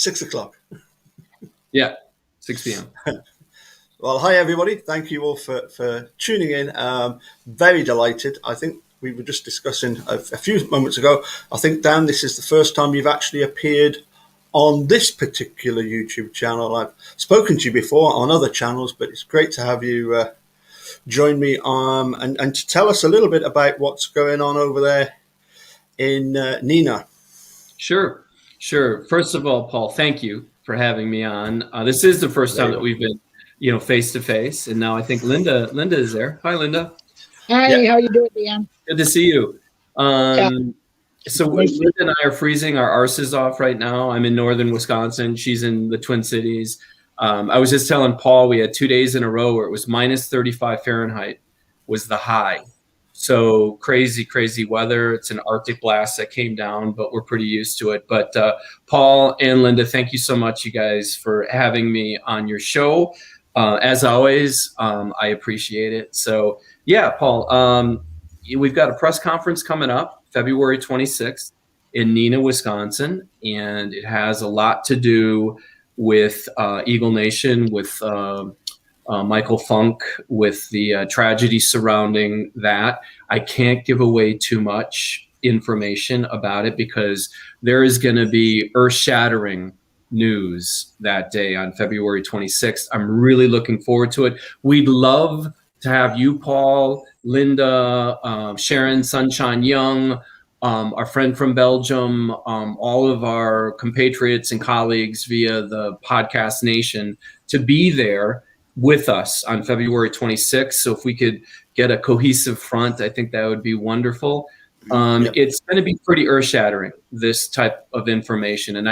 6:00. Yeah, 6 p.m. Well, hi, everybody. Thank you all for tuning in. Very delighted. I think we were just discussing a few moments ago. I think, Dan, this is the first time you've actually appeared on this particular YouTube channel. I've spoken to you before on other channels, but it's great to have you join me and to tell us a little bit about what's going on over there in Neenah. Sure. First of all, Paul, thank you for having me on. This is the first time that we've been, face to face, and now I think Linda is there. Hi, Linda. Hi, how you doing, Dan? Good to see you. So Linda and I are freezing our arses off right now. I'm in northern Wisconsin. She's in the Twin Cities. I was just telling Paul we had 2 days in a row where it was minus 35 Fahrenheit was the high. So crazy weather. It's an Arctic blast that came down, but we're pretty used to it. But Paul and Linda, thank you so much, you guys, for having me on your show. As always, I appreciate it. So yeah, Paul, we've got a press conference coming up February 26th in Neenah, Wisconsin, and it has a lot to do with Eagle Nation, with Michael Funk, with the tragedy surrounding that. I can't give away too much information about it because there is going to be earth-shattering news that day on February 26th. I'm really looking forward to it. We'd love to have you, Paul, Linda, Sharon Sunshine Young, our friend from Belgium, all of our compatriots and colleagues via the Podcast Nation to be there with us on February 26th. So if we could get a cohesive front, I think that would be wonderful. It's going to be pretty earth-shattering, this type of information. And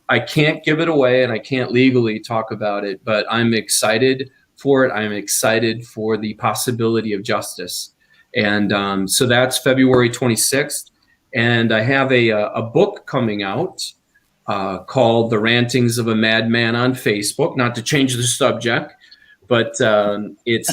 I can't give it away and I can't legally talk about it, but I'm excited for it. I'm excited for the possibility of justice. And so that's February 26th. And I have a book coming out called The Rantings of a Madman on Facebook, not to change the subject, but it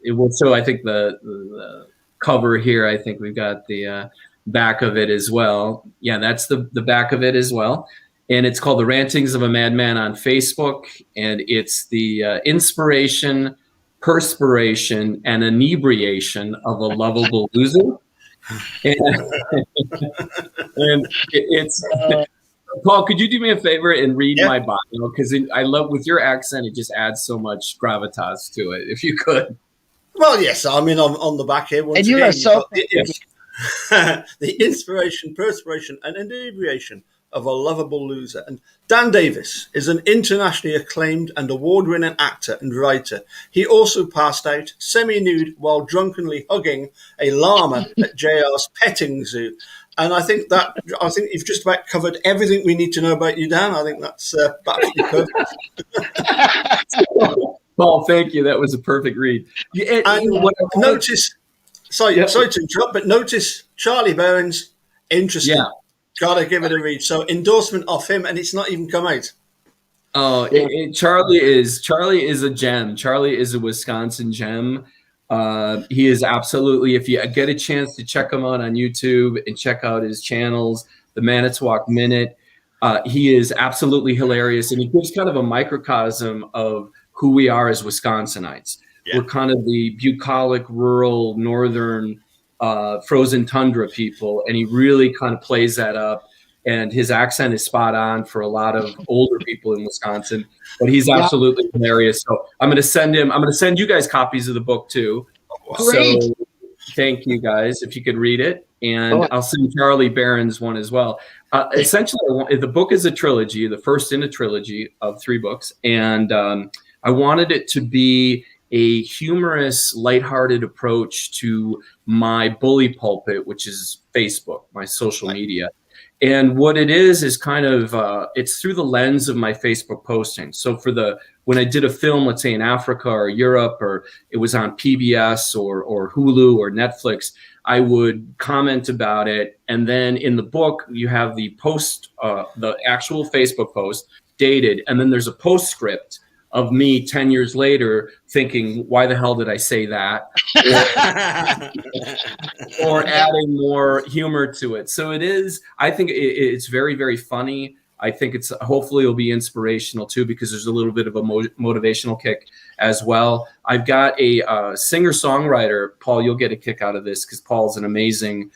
will show, I think, the cover here. I think we've got the back of it as well. Yeah, that's the back of it as well. And it's called The Rantings of a Madman on Facebook. And it's the inspiration, perspiration, and inebriation of a lovable loser. And it's Paul, could you do me a favor and read my bio? Because I love, with your accent, it just adds so much gravitas to it. If you could. Well, yes. I mean, on the back here. And you are so the inspiration, perspiration, and inebriation of a lovable loser. And Dan Davis is an internationally acclaimed and award-winning actor and writer. He also passed out semi-nude while drunkenly hugging a llama at JR's petting zoo. And I think you've just about covered everything we need to know about you, Dan. I think that's absolutely perfect. Paul, thank you. That was a perfect read. Sorry to interrupt, but notice Charlie Barron's interesting. Yeah. Gotta give it a read. So endorsement off him, and it's not even come out. Oh, Charlie is a gem. Charlie is a Wisconsin gem. He is absolutely, if you get a chance to check him out on YouTube and check out his channels, the Manitowoc Minute, he is absolutely hilarious. And he gives kind of a microcosm of who we are as Wisconsinites. Yeah. We're kind of the bucolic, rural, northern, frozen tundra people. And he really kind of plays that up. And his accent is spot on for a lot of older people in Wisconsin, but he's absolutely hilarious. So I'm going to send you guys copies of the book too. Great. So thank you guys, if you could read it. And I'll send Charlie Barron's one as well. Essentially, the book is a trilogy, the first in a trilogy of 3 books. And I wanted it to be a humorous, lighthearted approach to my bully pulpit, which is Facebook, my social media. And what it is kind of, it's through the lens of my Facebook posting. So when I did a film, let's say in Africa or Europe, or it was on PBS or Hulu or Netflix, I would comment about it. And then in the book, you have the post, the actual Facebook post dated. And then there's a postscript of me 10 years later thinking, why the hell did I say that? Or adding more humor to it. So it is, I think it's very, very funny. I think it's hopefully it'll be inspirational too, because there's a little bit of a motivational kick as well. I've got a singer-songwriter, Paul, you'll get a kick out of this because Paul's an amazing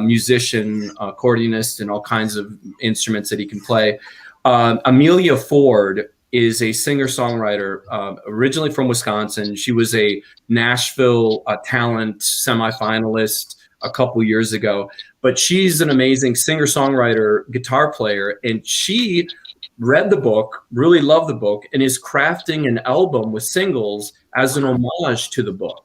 musician, accordionist, and all kinds of instruments that he can play. Emilia Ford is a singer-songwriter, originally from Wisconsin. She was a Nashville talent semifinalist a couple years ago, but she's an amazing singer-songwriter, guitar player, and she read the book, really loved the book, and is crafting an album with singles as an homage to the book.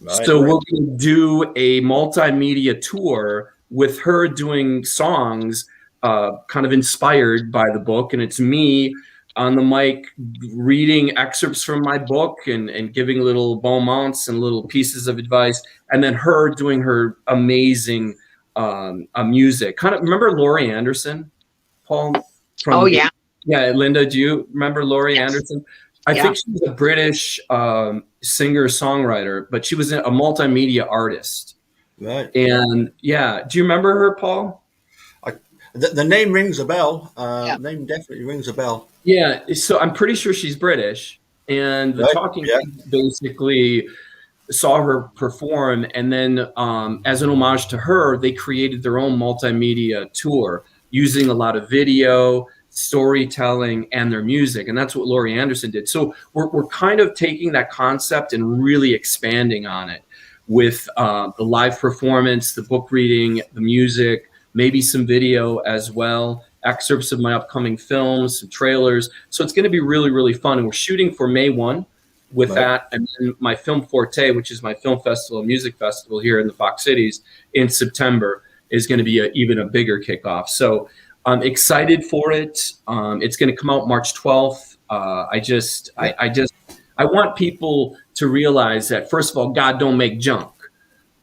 Right, so we're going to do a multimedia tour with her doing songs kind of inspired by the book, and it's me on the mic reading excerpts from my book and giving little bon mots and little pieces of advice, and then her doing her amazing music. Kind of remember Laurie Anderson, Paul? Yeah, Linda, do you remember Laurie Anderson? I think she was a British singer-songwriter, but she was a multimedia artist. Right. And yeah, do you remember her, Paul? The name rings a bell. Name definitely rings a bell. Yeah, so I'm pretty sure she's British. And the Talking Heads basically saw her perform, and then as an homage to her, they created their own multimedia tour using a lot of video, storytelling, and their music. And that's what Laurie Anderson did. So we're kind of taking that concept and really expanding on it with the live performance, the book reading, the music, maybe some video as well, excerpts of my upcoming films, some trailers. So it's going to be really, really fun. And we're shooting for May 1 with that. And then my Film Forte, which is my film festival and music festival here in the Fox Cities in September, is going to be even a bigger kickoff. So I'm excited for it. It's going to come out March 12th. I want people to realize that, first of all, God don't make junk.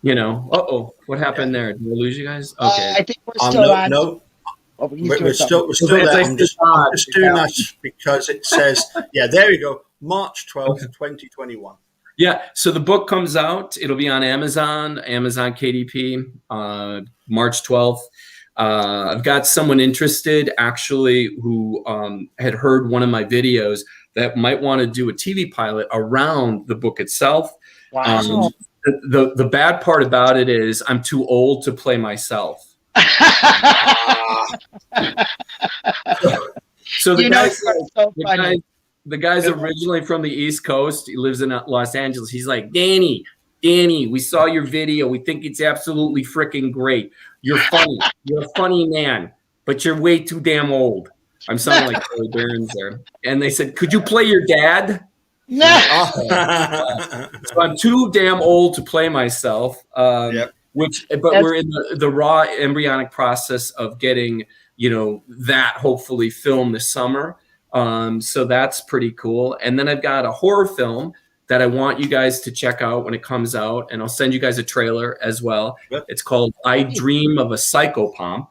You know, what happened there? Did we lose you guys? Okay. I think we're still on. No. We're still there. I'm just doing that because it says, there you go, March 12th, 2021. Yeah, so the book comes out. It'll be on Amazon KDP, March 12th. I've got someone interested, actually, who had heard one of my videos that might want to do a TV pilot around the book itself. Wow. The bad part about it is I'm too old to play myself. So the guy's originally from the East Coast. He lives in Los Angeles. He's like, Danny, we saw your video. We think it's absolutely freaking great. You're funny. You're a funny man, but you're way too damn old. I'm sounding like Corey Barron's there. And they said, could you play your dad? No. So I'm too damn old to play myself. But we're in the raw embryonic process of getting, that hopefully filmed this summer. So that's pretty cool. And then I've got a horror film that I want you guys to check out when it comes out, and I'll send you guys a trailer as well. Yep. It's called I Dream of a Psychopomp.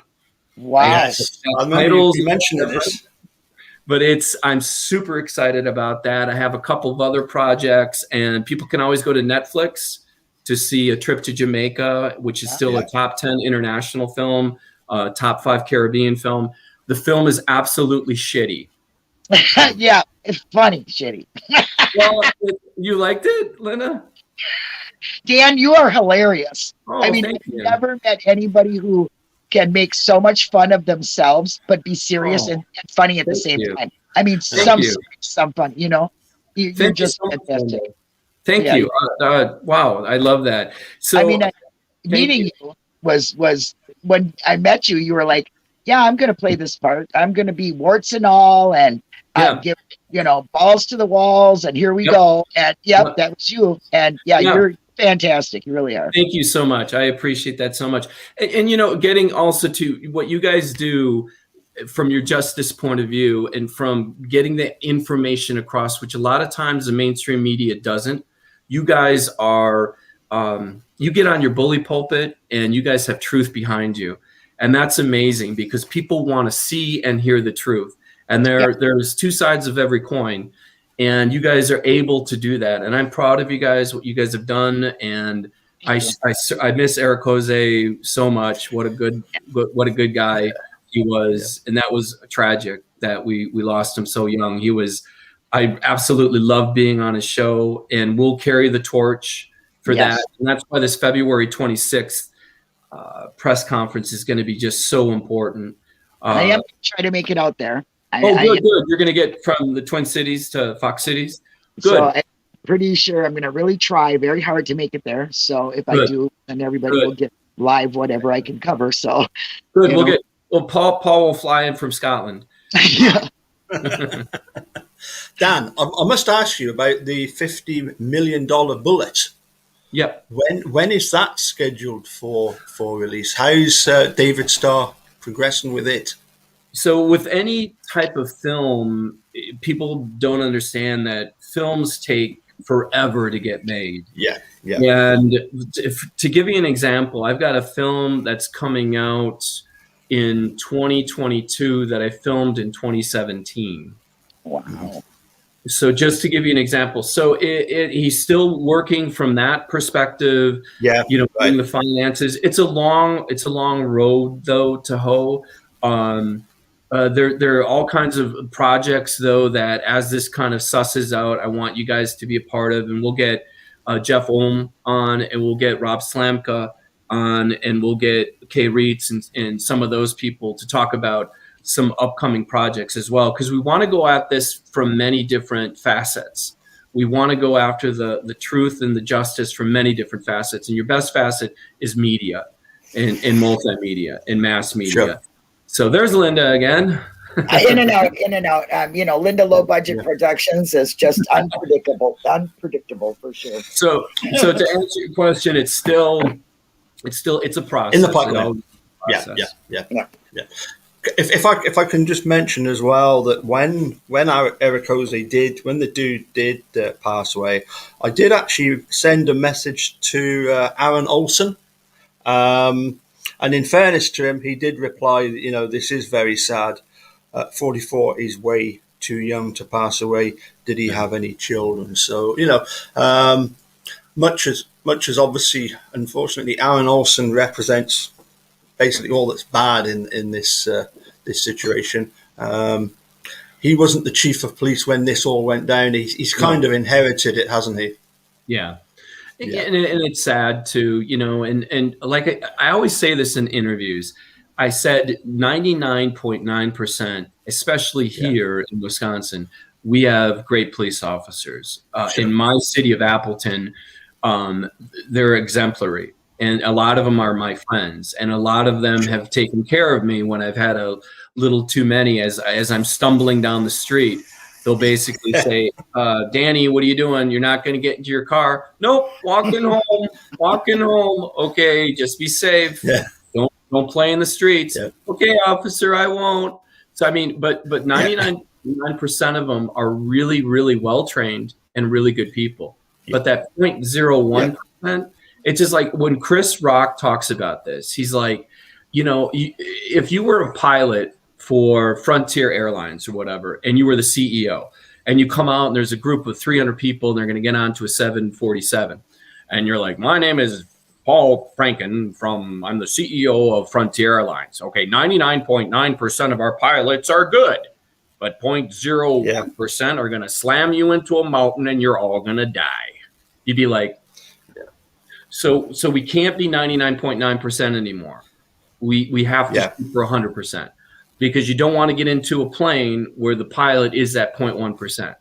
Wow. Yes. You mentioned this. But I'm super excited about that. I have a couple of other projects, and people can always go to Netflix to see A Trip to Jamaica, which is still a top 10 international film, top 5 Caribbean film. The film is absolutely shitty. Yeah, it's funny, shitty. Well, you liked it, Linda? Dan, you are hilarious. Oh, I've never met anybody who can make so much fun of themselves, but be serious and funny at the same time. I mean, some fun, You're just fantastic. Thank you. Wow, I love that. So, I mean, meeting you was when I met you, you were like, yeah, I'm going to play this part. I'm going to be warts and all, and give, balls to the walls, and here we go. And that was you. And you're fantastic. You really are. Thank you so much. I appreciate that so much. And getting also to what you guys do from your justice point of view, and from getting the information across, which a lot of times the mainstream media doesn't. You guys are, you get on your bully pulpit and you guys have truth behind you. And that's amazing because people want to see and hear the truth. And there's two sides of every coin. And you guys are able to do that. And I'm proud of you guys, what you guys have done. And I miss Eric Jose so much. What a good guy he was, and that was tragic that we lost him so young. I absolutely love being on his show, and we'll carry the torch for that. And that's why this February 26th press conference is going to be just so important. I am trying to make it out there. Good. You're going to get from the Twin Cities to Fox Cities. Good. So I'm pretty sure I'm going to really try very hard to make it there. So if I do, then everybody will get live whatever I can cover. So good. Paul will fly in from Scotland. Yeah. Dan, I must ask you about the $50 million bullet. Yep. When is that scheduled for release? How's David Starr progressing with it? So with any type of film, people don't understand that films take forever to get made. Yeah. And to give you an example, I've got a film that's coming out in 2022 that I filmed in 2017. Wow. So just to give you an example, so he's still working from that perspective. Yeah, doing the finances. It's a long road though to hoe. There are all kinds of projects though that as this kind of susses out, I want you guys to be a part of, and we'll get Jeff Ohm on, and we'll get Rob Slamka on, and we'll get Kay Reitz and some of those people to talk about some upcoming projects as well, because we want to go at this from many different facets. We want to go after the truth and the justice from many different facets, and your best facet is media and multimedia and mass media. Sure. So there's Linda again. In and out. Linda Low Budget Productions is just unpredictable for sure. So to answer your question, it's a process. In the pipeline. Yeah. If I can just mention as well that when Eric Ose when the dude did pass away, I did actually send a message to Aaron Olson. And in fairness to him, he did reply, this is very sad. 44 is way too young to pass away. Did he have any children? So, much as obviously, unfortunately, Aaron Olson represents basically all that's bad in this situation. He wasn't the chief of police when this all went down. He's kind of inherited it, hasn't he? Yeah. And it's sad too, and like I always say this in interviews, I said 99.9%, especially here in Wisconsin, we have great police officers. Sure. In my city of Appleton, they're exemplary. And a lot of them are my friends, and a lot of them have taken care of me when I've had a little too many. As I'm stumbling down the street, they'll basically say, Danny, what are you doing? You're not going to get into your car? Nope, walking home. Okay, just be safe. Yeah. Don't play in the streets. Yeah. Okay, officer, I won't. So, I mean, but 99% of them are really, really well-trained and really good people. Yeah. But that 0.01%, it's just like when Chris Rock talks about this, he's like, if you were a pilot for Frontier Airlines or whatever, and you were the CEO, and you come out and there's a group of 300 people and they're going to get onto a 747, and you're like, my name is Paul Franken I'm the CEO of Frontier Airlines. Okay, 99.9% of our pilots are good, but 0.01% are going to slam you into a mountain and you're all going to die. You'd be like, so we can't be 99.9% anymore. We have to shoot for 100%. Because you don't want to get into a plane where the pilot is at 0.1%.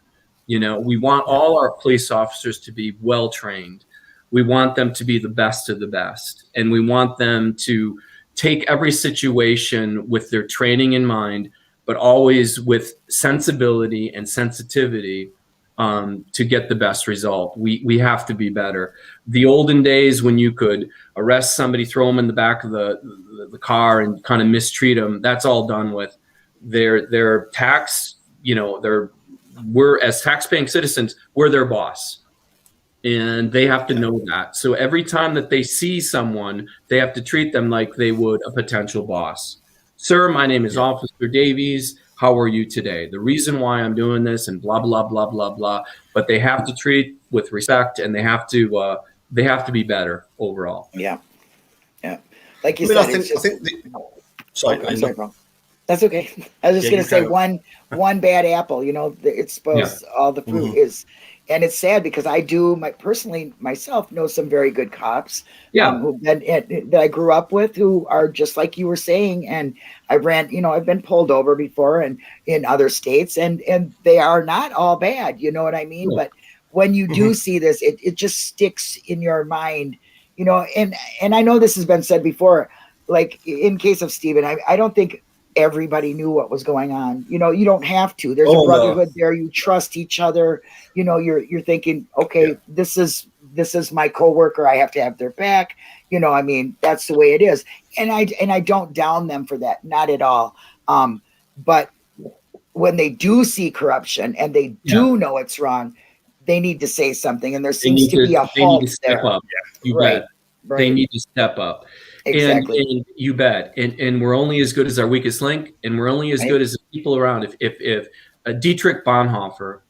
We want all our police officers to be well trained. We want them to be the best of the best. And we want them to take every situation with their training in mind, but always with sensibility and sensitivity to get the best result. We have to be better. The olden days when you could arrest somebody, throw them in the back of the car and kind of mistreat them, that's all done with. Their tax, we're as tax-paying citizens, we're their boss. And they have to know that. So every time that they see someone, they have to treat them like they would a potential boss. Sir, my name is Officer Davies. How are you today? The reason why I'm doing this and blah, blah, blah, blah, blah. But they have to treat with respect, and they have to be better overall. Yeah. Like you said, sorry, bro. That's okay. I was just going to say one bad apple. You know, it's supposed all the fruit is, and it's sad because I do personally myself know some very good cops. That I grew up with who are just like you were saying, and I've been pulled over before and in other states, and they are not all bad. You know what I mean? But when you do see this, it just sticks in your mind. You know, and I know this has been said before. Like in case of Stephen, I don't think everybody knew what was going on. You know, you don't have to. There's a brotherhood there. You trust each other. You know, you're thinking, okay, this is my coworker. I have to have their back. You know, I mean, that's the way it is. And I don't down them for that, not at all. But when they do see corruption and they do know it's wrong, they need to say something. And there seems to be a halt there. Up. You bet. Right. They need to step up. Exactly. And you bet. And we're only as good as our weakest link, and we're only as good as the people around. If Dietrich Bonhoeffer,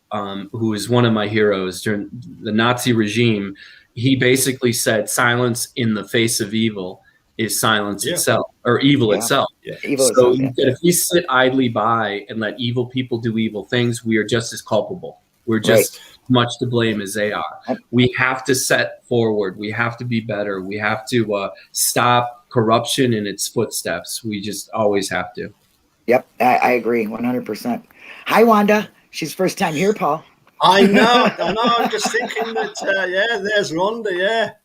who is one of my heroes during the Nazi regime, he basically said silence in the face of evil is silence itself, or evil itself. So if we sit idly by and let evil people do evil things, we are just as culpable. We're just much to blame as they are. We have to set forward. We have to be better. We have to stop corruption in its footsteps. We just always have to. Yep, I agree 100%. Hi, Wanda. She's first time here, Paul. I know. I'm just thinking that, there's Wanda.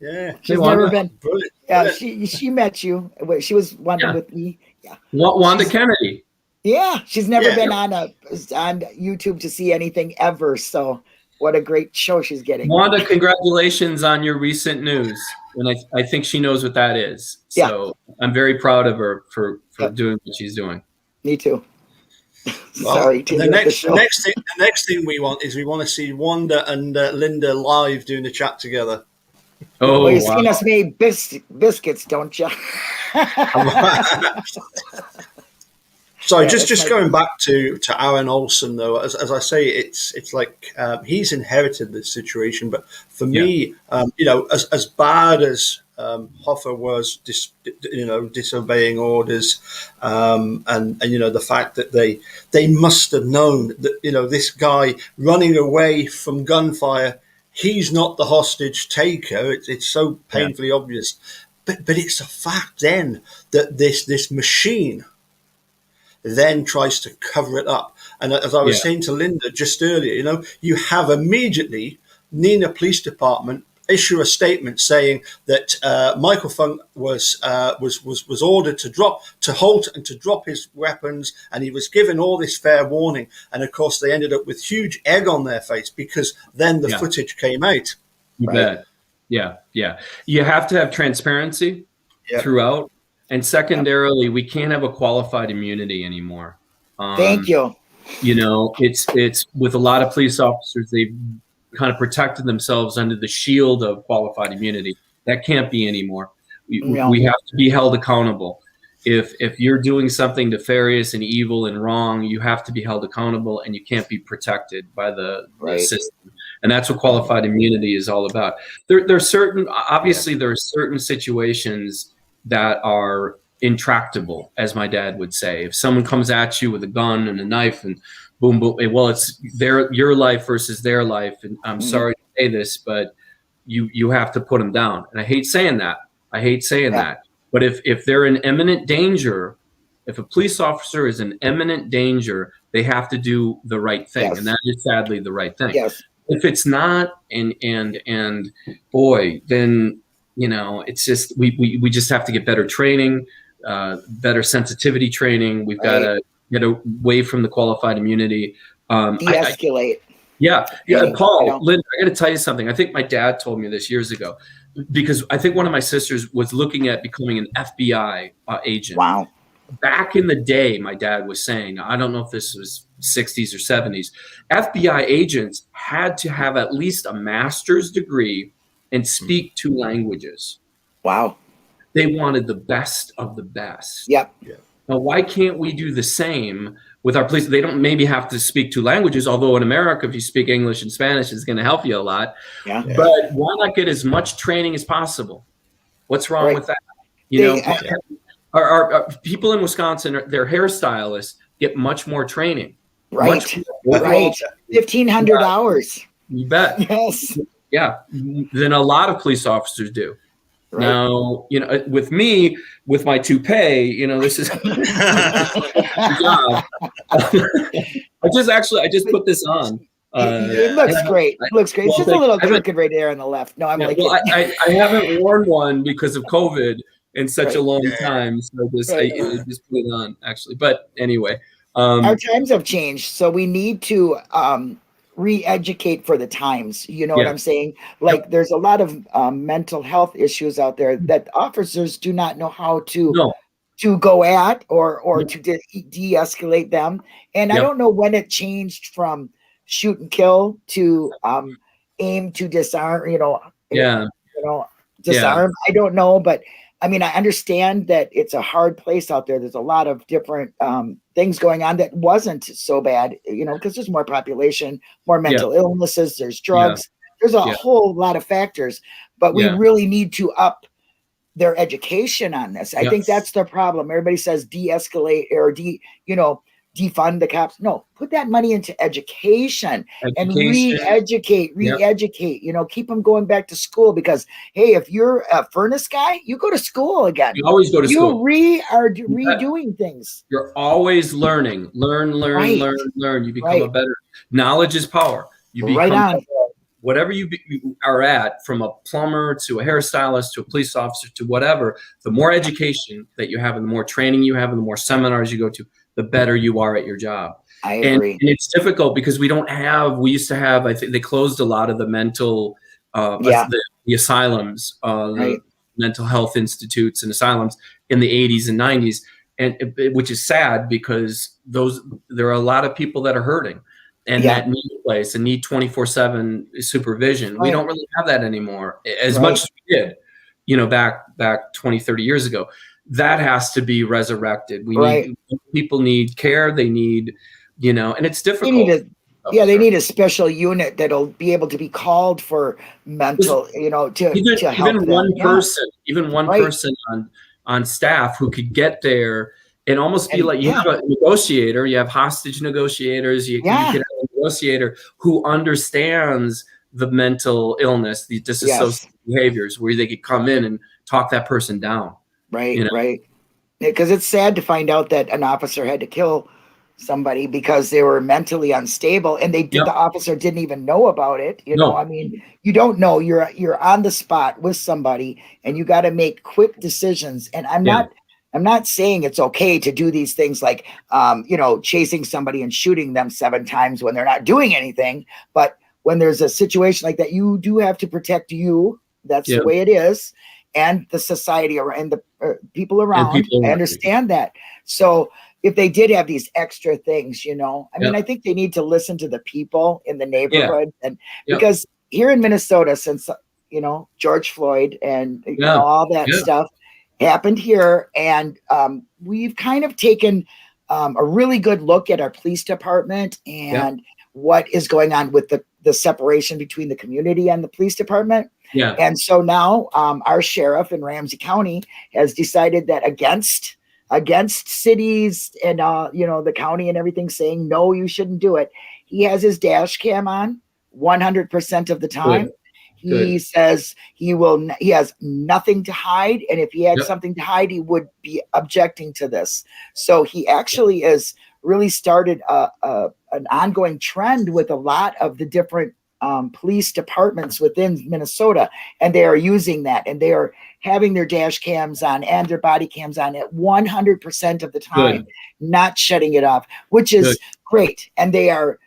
Yeah. She's never been. Brilliant. Yeah, she met you. She was Wanda with me. Yeah. Wanda Kennedy. Yeah, she's never been on YouTube to see anything ever. So what a great show she's getting. Wanda, congratulations on your recent news. And I think she knows what that is. So I'm very proud of her for doing what she's doing. Me too. Well, Sorry. The next thing we want to see Wanda and Linda live doing the chat together. Oh, well, you've seen us make biscuits, don't you? So just going back to Aaron Olson, though, as I say, it's like he's inherited this situation. But for me, as bad as Hoffa was, disobeying orders, and the fact that they must have known that this guy running away from gunfire, he's not the hostage taker. It's so painfully obvious, but it's a fact then that this machine then tries to cover it up. And as I was saying to Linda just earlier, you have immediately Neenah Police Department issue a statement saying that Michael Funk was ordered to halt and to drop his weapons, and he was given all this fair warning. And of course, they ended up with huge egg on their face because then the footage came out. You bet. Yeah. You have to have transparency throughout. And secondarily, we can't have a qualified immunity anymore. Thank you. It's with a lot of police officers, they've kind of protected themselves under the shield of qualified immunity. That can't be anymore. We have to be held accountable. If you're doing something nefarious and evil and wrong, you have to be held accountable, and you can't be protected by the system. And that's what qualified immunity is all about. There are certain situations that are intractable, as my dad would say. If someone comes at you with a gun and a knife and boom, boom, well, it's your life versus their life. And I'm sorry to say this, but you have to put them down. And I hate saying that. But if they're in imminent danger, if a police officer is in imminent danger, they have to do the right thing. And that is sadly the right thing. If it's not, and boy, then it's just we just have to get better training, better sensitivity training. We've got to get away from the qualified immunity. De-escalate. Paul, Linda, I got to tell you something. I think my dad told me this years ago, because I think one of my sisters was looking at becoming an FBI agent. Wow. Back in the day, my dad was saying, I don't know if this was 60s or 70s, FBI agents had to have at least a master's degree and speak 2 languages. Wow. They wanted the best of the best. Yep. Now, why can't we do the same with our police? They don't maybe have to speak 2 languages, although in America, if you speak English and Spanish, it's going to help you a lot. But why not get as much training as possible? What's wrong with that? Our people in Wisconsin, their hairstylists get much more training. Right. Right. 1,500 hours. You bet. Yes. Yeah. Than a lot of police officers do. Right. Now, with me, with my toupee, this is job. I just put this on. It looks great. It looks great. It's just a little crooked right there on the left. No, I'm I haven't worn one because of COVID in such a long time. So I just put it on, actually. But anyway. Our times have changed. So we need to re-educate for the times. You know what I'm saying? Like there's a lot of mental health issues out there that officers do not know how to go at or to de-escalate them. And I don't know when it changed from shoot and kill to aim to disarm, disarm. I don't know, but I mean, I understand that it's a hard place out there. There's a lot of different things going on that wasn't so bad, because there's more population, more mental illnesses, there's drugs, there's a whole lot of factors, but we really need to up their education on this. I think that's the problem. Everybody says de-escalate or defund the cops. No, put that money into education. And re-educate, keep them going back to school, because hey, if you're a furnace guy, you go to school again. You always go to school. You are redoing things. You're always learning. Learn. You become a better. Knowledge is power. You become whatever you are at, from a plumber to a hairstylist to a police officer to whatever. The more education that you have and the more training you have and the more seminars you go to, the better you are at your job. I agree. And it's difficult because we used to have, I think they closed a lot of the mental, the asylums, the mental health institutes and asylums in the 80s and 90s, and which is sad because there are a lot of people that are hurting and that need a place and need 24/7 supervision. We don't really have that anymore as much as we did, back 20, 30 years ago. That has to be resurrected. People need care. They need, and it's difficult. They need a special unit that'll be able to be called for mental, to help even one person, even one person on staff who could get there and almost be like, you have a negotiator, you have hostage negotiators, you can have a negotiator who understands the mental illness, the dissociative behaviors, where they could come in and talk that person down. Right. Because it's sad to find out that an officer had to kill somebody because they were mentally unstable, and the officer didn't even know about it. I mean, you don't know. You're on the spot with somebody, and you got to make quick decisions. And I'm not saying it's okay to do these things like chasing somebody and shooting them 7 times when they're not doing anything. But when there's a situation like that, you do have to protect you. That's the way it is. And the society and the people around. I understand that. So if they did have these extra things, I think they need to listen to the people in the neighborhood. And because here in Minnesota, since, George Floyd and all that stuff happened here, and we've kind of taken a really good look at our police department and what is going on with the separation between the community and the police department. Yeah. And so now our sheriff in Ramsey County has decided that against cities and the county and everything saying no, you shouldn't do it, he has his dash cam on 100% of the time. He says he has nothing to hide, and if he had something to hide, he would be objecting to this. So he actually has really started an ongoing trend with a lot of the different police departments within Minnesota, and they are using that, and they are having their dash cams on and their body cams on at 100% of the time, not shutting it off, which is great. And they are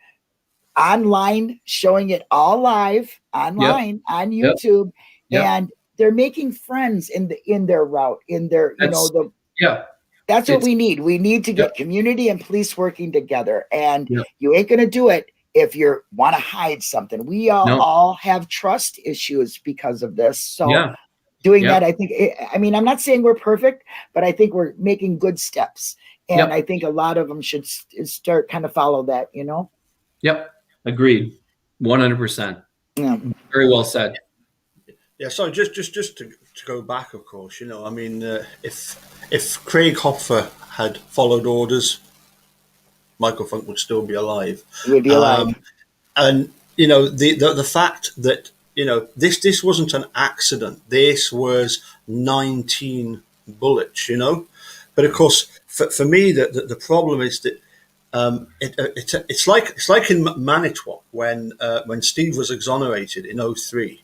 online, showing it all live online on YouTube, and they're making friends in their route, in their that's what we need. We need to get community and police working together, and you ain't gonna do it if you want to hide something. We all have trust issues because of this. So doing that, I think, I'm not saying we're perfect, but I think we're making good steps. And I think a lot of them should start kind of follow that, Yep. Agreed. 100%. Yeah. Very well said. Yeah. So just to to go back, of course. I mean, if Craig Hopfer had followed orders, Michael Funk would still be alive. He would be alive. And the fact that this wasn't an accident. This was 19 bullets. But of course, for me, the problem is that it's like in Manitowoc when Steve was exonerated in 2003.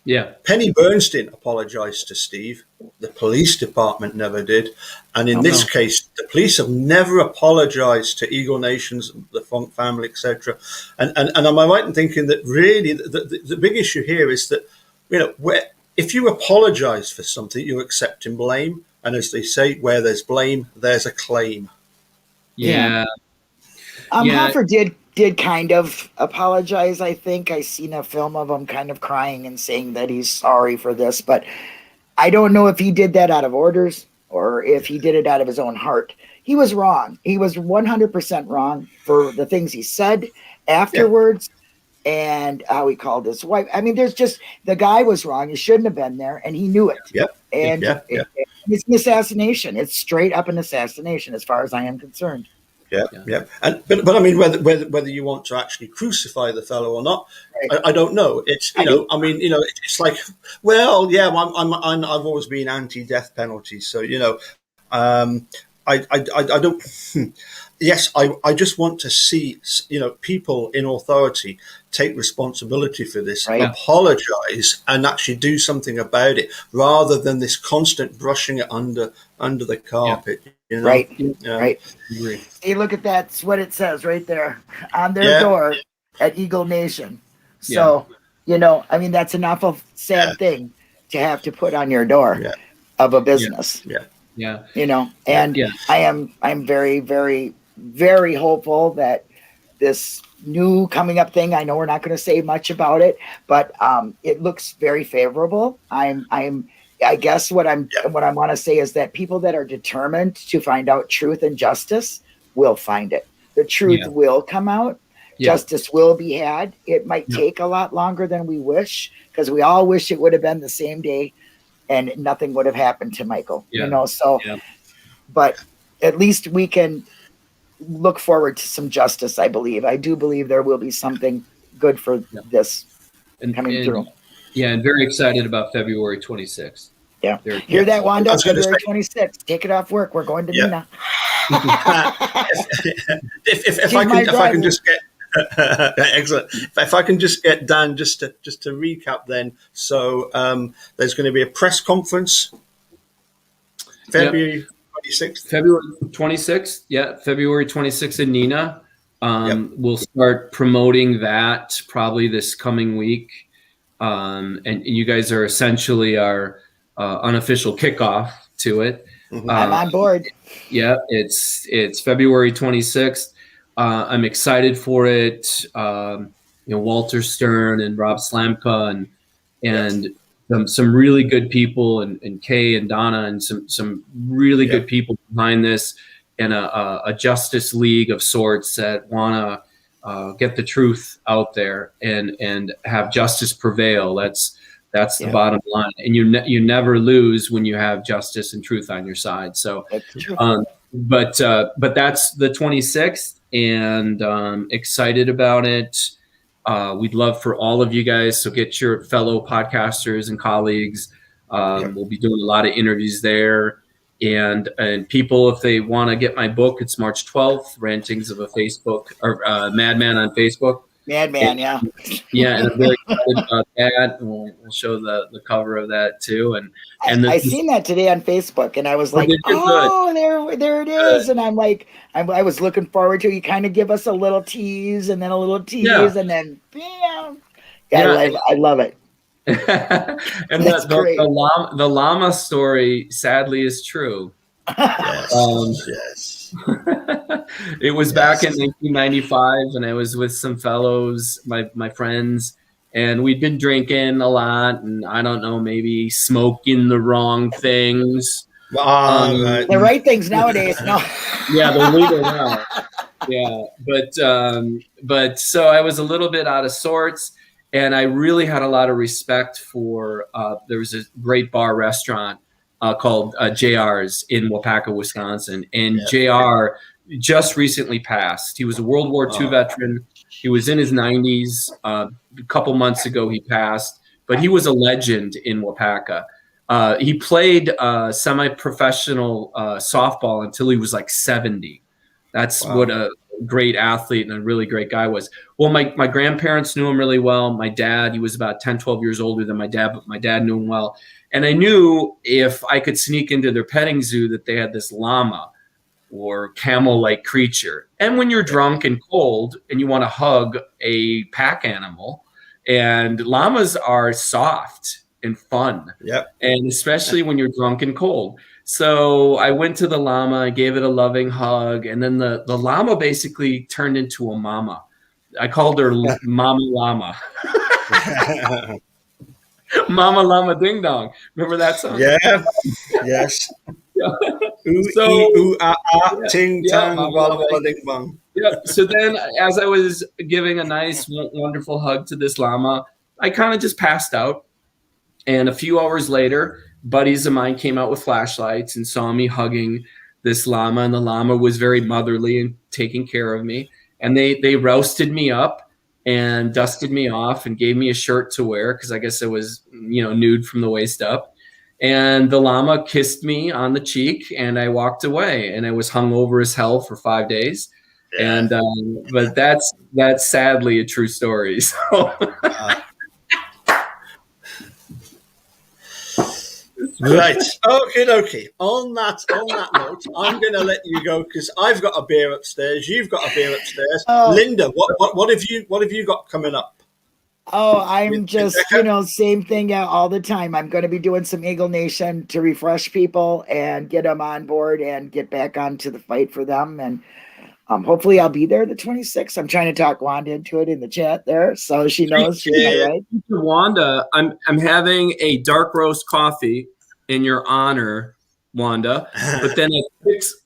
Yeah. Penny Bernstein apologized to Steve. The police department never did. And in this case, the police have never apologized to Eagle Nations, the Funk family, etc. And am I right in thinking that really the big issue here is that, if you apologize for something, you're accepting blame. And as they say, where there's blame, there's a claim. Yeah. Hoffer did kind of apologize. I think I seen a film of him kind of crying and saying that he's sorry for this, but I don't know if he did that out of orders or if he did it out of his own heart. He was wrong. He was 100% wrong for the things he said afterwards and how he called his wife. I mean, the guy was wrong. He shouldn't have been there, and he knew it. Yep. And it's an assassination. It's straight up an assassination as far as I am concerned. Yeah. But I mean, whether you want to actually crucify the fellow or not, right. I don't know. It's it's like, well, yeah, I've always been anti-death penalty, so I don't. Yes, I just want to see people in authority take responsibility for this, right. Apologize, and actually do something about it, rather than this constant brushing it under the carpet. Yeah. Right, right. Hey, look at that. That's what it says right there on their door at Eagle Nation. So, I mean, that's an awful sad thing to have to put on your door of a business. Yeah. I'm very, very, very hopeful that this new coming up thing, I know we're not going to say much about it, but it looks very favorable. I guess what I want to say is that people that are determined to find out truth and justice will find it. The truth will come out. Justice will be had. It might take a lot longer than we wish, because we all wish it would have been the same day and nothing would have happened to Michael. But at least we can look forward to some justice, I believe. I do believe there will be something good for this coming through. Yeah, and very excited about February 26th. Yeah. Hear that, Wanda? February 26th. Take it off work. We're going to Neenah. if I can just get excellent. If I can just get Dan just to recap then. So there's going to be a press conference February 26th. February 26th. Yeah, February 26th in Neenah. We'll start promoting that probably this coming week. And you guys are essentially our unofficial kickoff to it. I'm on board. Yeah, it's February 26th. I'm excited for it. Walter Stern and Rob Slamka and some really good people, and Kay and Donna and some really good people behind this, and a Justice League of sorts that want to get the truth out there and have justice prevail. That's the bottom line, and you never lose when you have justice and truth on your side. So, but that's the 26th, and excited about it. We'd love for all of you guys. So get your fellow podcasters and colleagues. We'll be doing a lot of interviews there, and people, if they want to get my book, it's March 12th. Rantings of a Facebook or Madman on Facebook. Madman, and I'm very excited about that. And we'll show the cover of that too. And I seen that today on Facebook, and I was like, there it is. And I'm like, I was looking forward to it. You kind of give us a little tease, and then a little tease, and then bam. I love it. And the llama story sadly is true. Yes. It was back in 1995, and I was with some fellows, my friends, and we'd been drinking a lot, and I don't know, maybe smoking the wrong things. The right things nowadays, no. Yeah, they're legal now. Yeah, but so I was a little bit out of sorts, And I really had a lot of respect for, there was a great bar restaurant called JR's in Waupaca, Wisconsin. And JR just recently passed. He was a World War II veteran. He was in his 90s. A couple months ago, he passed. But he was a legend in Waupaca. He played semi-professional softball until he was like 70. That's what a great athlete and a really great guy was. Well, my grandparents knew him really well. My dad, he was about 10, 12 years older than my dad, but my dad knew him well. And I knew if I could sneak into their petting zoo that they had this llama or camel-like creature. And when you're drunk and cold and you want to hug a pack animal, and llamas are soft and fun. Yep. And especially when you're drunk and cold. So I went to the llama, I gave it a loving hug, and then the llama basically turned into a mama. I called her Mama Llama. Mama Llama Ding Dong. Remember that song? Yeah. Yes. Ting tang, walla walla ding dong. Yeah. So then, as I was giving a nice, wonderful hug to this llama, I kind of just passed out. And a few hours later, buddies of mine came out with flashlights and saw me hugging this llama, and the llama was very motherly and taking care of me. And they roasted me up and dusted me off and gave me a shirt to wear because I guess I was, nude from the waist up. And the llama kissed me on the cheek, and I walked away. And I was hungover as hell for 5 days. Yeah. And but that's sadly a true story. So. Right. Okay. On that note, I'm going to let you go because I've got a beer upstairs. You've got a beer upstairs. Linda, what have you got coming up? Oh, I'm just, same thing all the time. I'm going to be doing some Eagle Nation to refresh people and get them on board and get back onto the fight for them. And hopefully I'll be there the 26th. I'm trying to talk Wanda into it in the chat there, so she knows she's right. Wanda, I'm having a dark roast coffee in your honor, Wanda. But then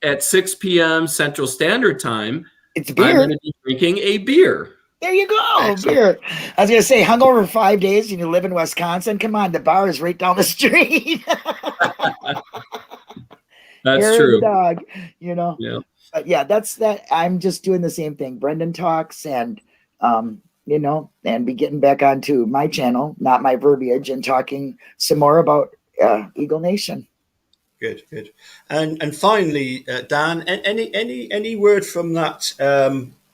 at 6 p.m. Central Standard Time, it's beer. I'm going to be drinking a beer. There you go, beer. I was going to say, hungover 5 days and you live in Wisconsin. Come on, the bar is right down the street. That's true. Dog, Yeah. But yeah, that's that. I'm just doing the same thing. Brendan talks and, and be getting back onto my channel, not my verbiage, and talking some more about Eagle Nation. Good. And finally, Dan, any word from that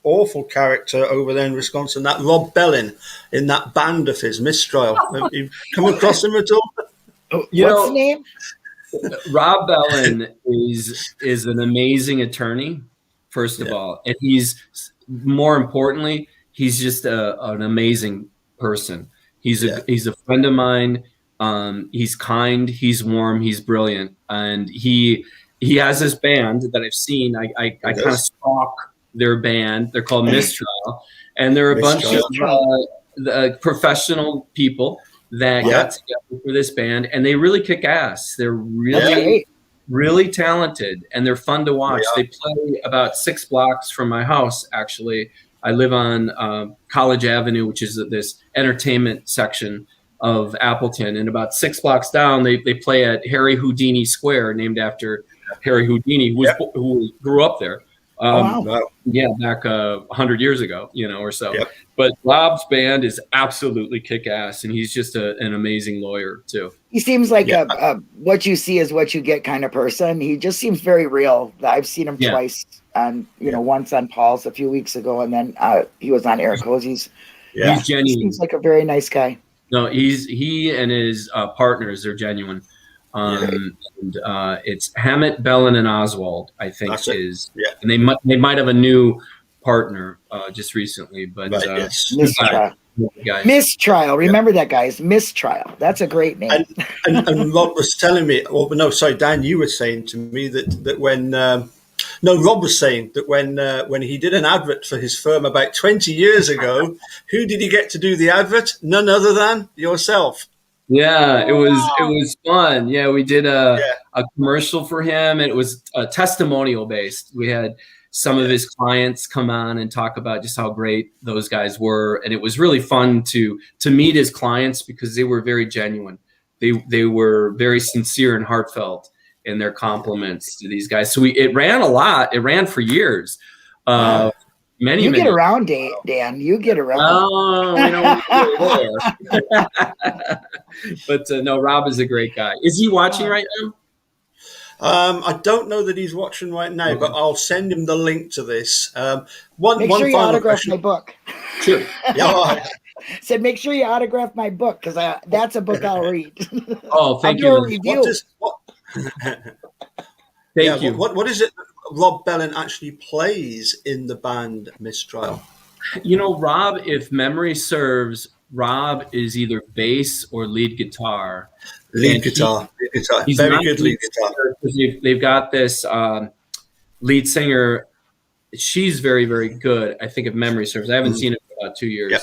awful character over there in Wisconsin, that Rob Bellin in that band of his, Mistrial? Have you come across him at all? What's the name? Rob Bellin is an amazing attorney, first of all, and he's more importantly, he's just an amazing person. He's a friend of mine. He's kind, he's warm, he's brilliant, and he has this band that I've seen. I kind of stalk their band. They're called Mistrial, and they're a bunch of professional people that got together for this band, and they really kick ass. They're really talented, and they're fun to watch. They play about 6 blocks from my house, actually. I live on College Avenue, which is this entertainment section of Appleton, and about 6 blocks down, they play at Harry Houdini Square, named after Harry Houdini, who grew up there. Yeah, back 100 years ago, or so. Yep. But Rob's band is absolutely kick-ass, and he's just an amazing lawyer too. He seems like a what you see is what you get kind of person. He just seems very real. I've seen him twice, and once on Paul's a few weeks ago, and then he was on Eric Hosey's. Yeah, he's genuine. He seems like a very nice guy. No, he and his partners, they're genuine. And it's Hammett, Bellin, and Oswald, I think is, and they might have a new partner just recently, but Mistrial. Remember that, guys. Mistrial. That's a great name. And Rob was telling me, Dan, you were saying to me that when Rob was saying that when he did an advert for his firm about 20 years ago, who did he get to do the advert? None other than yourself. Yeah, it was fun. Yeah, we did a commercial for him, and it was testimonial based. We had some of his clients come on and talk about just how great those guys were. And it was really fun to meet his clients because they were very genuine. They were very sincere and heartfelt in their compliments to these guys. So it ran a lot. It ran for years. Many get around, Dan. You get around. Oh, we don't want to But no, Rob is a great guy. Is he watching right now? I don't know that he's watching right now, but I'll send him the link to this. Make sure you autograph my book. Sure. Yeah. Said make sure you autograph my book because that's a book I'll read. Oh, thank you. Thank you. What is it that Rob Bellin actually plays in the band Mistrial? You know, Rob, if memory serves, Rob is either bass or lead guitar. Lead guitar. He's very good lead guitar. They've got this lead singer. She's very, very good. I think if memory serves. I haven't seen it for about 2 years. Yep.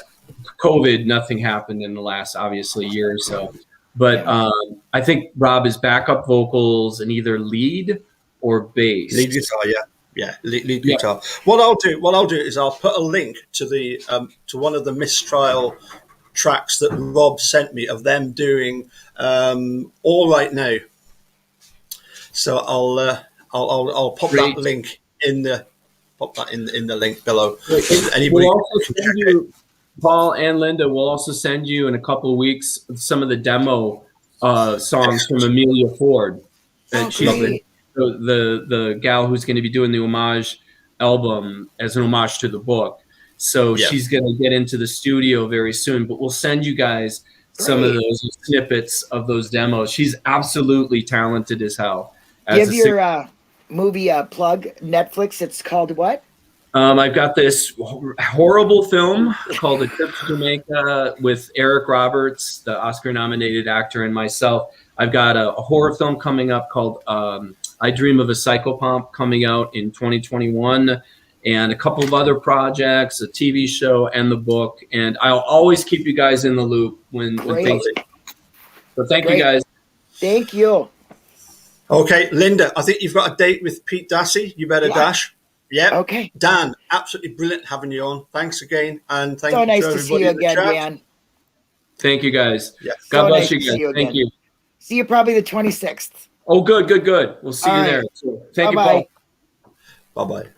COVID, nothing happened in the last, obviously, year or so. But I think Rob is backup vocals and either lead or bass. Lead guitar, yeah, lead guitar. What I'll do is I'll put a link to the to one of the Mistrial tracks that Rob sent me of them doing All Right Now. So I'll pop that link in the link below. Anybody we'll also send you, Paul and Linda, we'll also send you in a couple of weeks some of the demo songs from Emilia Ford. She's the gal who's going to be doing the homage album as an homage to the book. So she's going to get into the studio very soon, but we'll send you guys some of those snippets of those demos. She's absolutely talented as hell. Give your movie plug, Netflix. It's called what? I've got this horrible film called A Trip to Jamaica with Eric Roberts, the Oscar-nominated actor, and myself. I've got a horror film coming up called I Dream of a Psychopomp coming out in 2021, and a couple of other projects, a TV show, and the book. And I'll always keep you guys in the loop when things. So thank you guys. Thank you. Okay, Linda, I think you've got a date with Pete Dassey. You better dash. Yeah. Okay. Dan, absolutely brilliant having you on. Thanks again, and thank you so nice to to see you again, Dan. Thank you, guys. Yeah. God bless you guys. Thank you. See you probably the 26th. Oh, good. We'll see you there. So, thank you, Paul. Bye-bye.